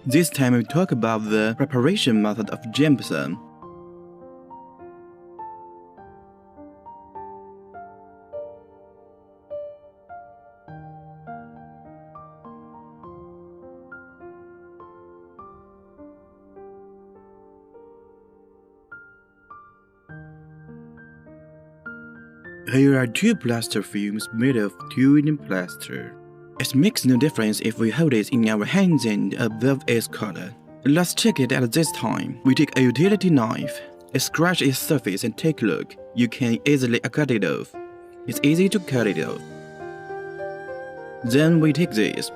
This time we talk about the preparation method of gypsum. Here are two plaster fumes made of 2-in plaster. It makes no difference if we hold it in our hands and observe its color. Let's check it at this time. We take a utility knife, scratch its surface and take a look. You can easily cut it off. It's easy to cut it off. Then we take this.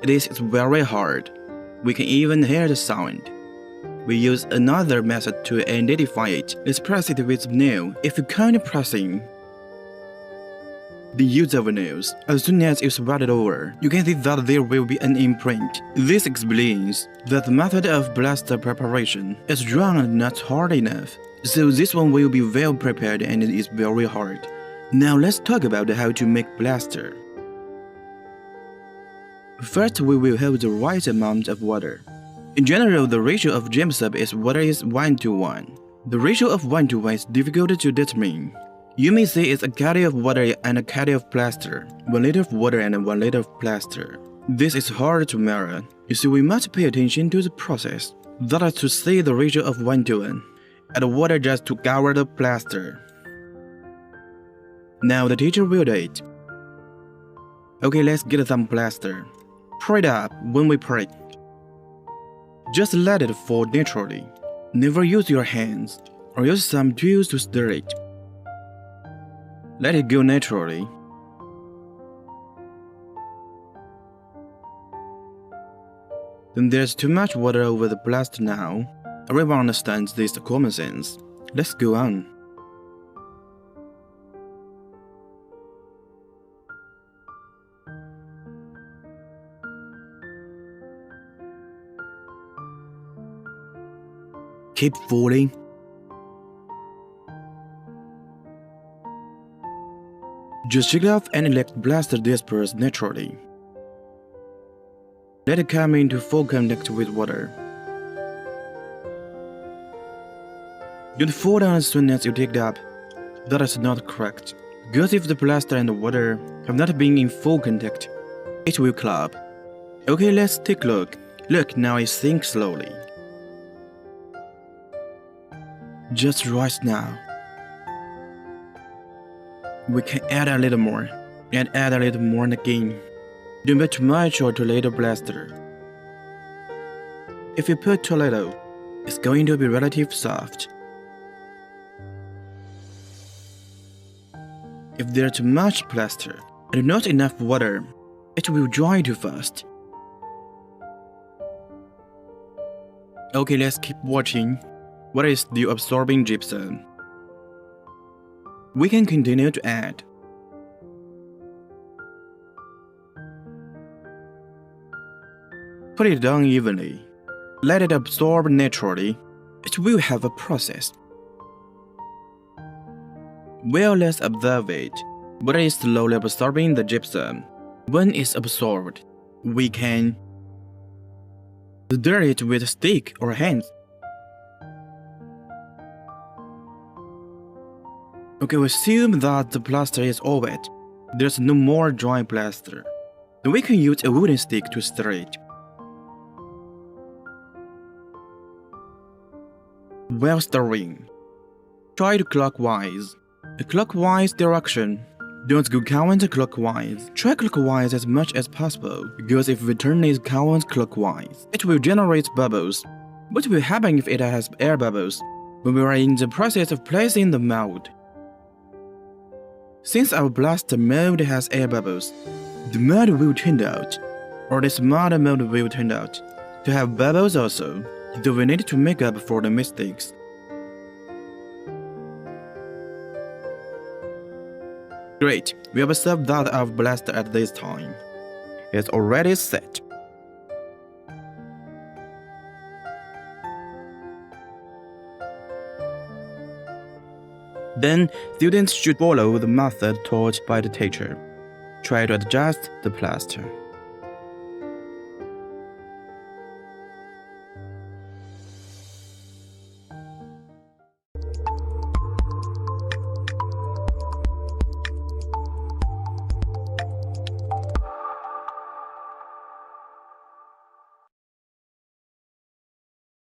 This is very hard. We can even hear the sound. We use another method to identify it. Let's press it with nail. If you can't pressing, then use our nails. As soon as you spread it over, you can see that there will be an imprint. This explains that the method of plaster preparation is strong and not hard enough. So this one will be well prepared and it is very hard. Now let's talk about how to make plaster. First, we will have the right amount of water. In general, the ratio of gypsum is water is 1:1. The ratio of 1:1 is difficult to determine. You may say it's a gallon of water and a gallon of plaster, 1 liter of water and 1 liter of plaster. This is hard to measure. You see, we must pay attention to the process. That is to say the ratio of 1:1. Add water just to cover the plaster. Now the teacher will do it. Okay, let's get some plaster. Pour it up when we pour it. Just let it fall naturally. Never use your hands or use some tools to stir it. Let it go naturally. Then there's too much water over the plaster now. Everyone understands this common sense. Let's go on. Keep falling. Just shake it off and let the plaster disperse naturally. Let it come into full contact with water. Don't fall down as soon as you take it up. That is not correct. Because if the plaster and the water have not been in full contact, it will club. Okay, let's take a look. Look, now it sinks slowly. Just right now. We can add a little more, and add a little more again. Don't put too much or too little plaster. If you put too little, it's going to be relatively soft. If there's too much plaster and not enough water, it will dry too fast. Okay, let's keep watching. What is the absorbing gypsum? We can continue to add. Put it down evenly. Let it absorb naturally. It will have a process. Well, let's observe it. Water is slowly absorbing the gypsum. When it's absorbed, we can stir it with a stick or hands. Okay, we assume that the plaster is all wet. There's no more dry plaster. Then we can use a wooden stick to stir it. While stirring, try to clockwise. A clockwise direction. Don't go counterclockwise. Try clockwise as much as possible, because if we turn it counterclockwise, it will generate bubbles. What will happen if it has air bubbles? When we are in the process of placing the mold. Since our plaster mold has air bubbles, the mold will turn out, or the smaller mold will turn out, to have bubbles also, so we need to make up for the mistakes. Great, we have observed that our plaster at this time is already set. Then, students should follow the method taught by the teacher. Try to adjust the plaster.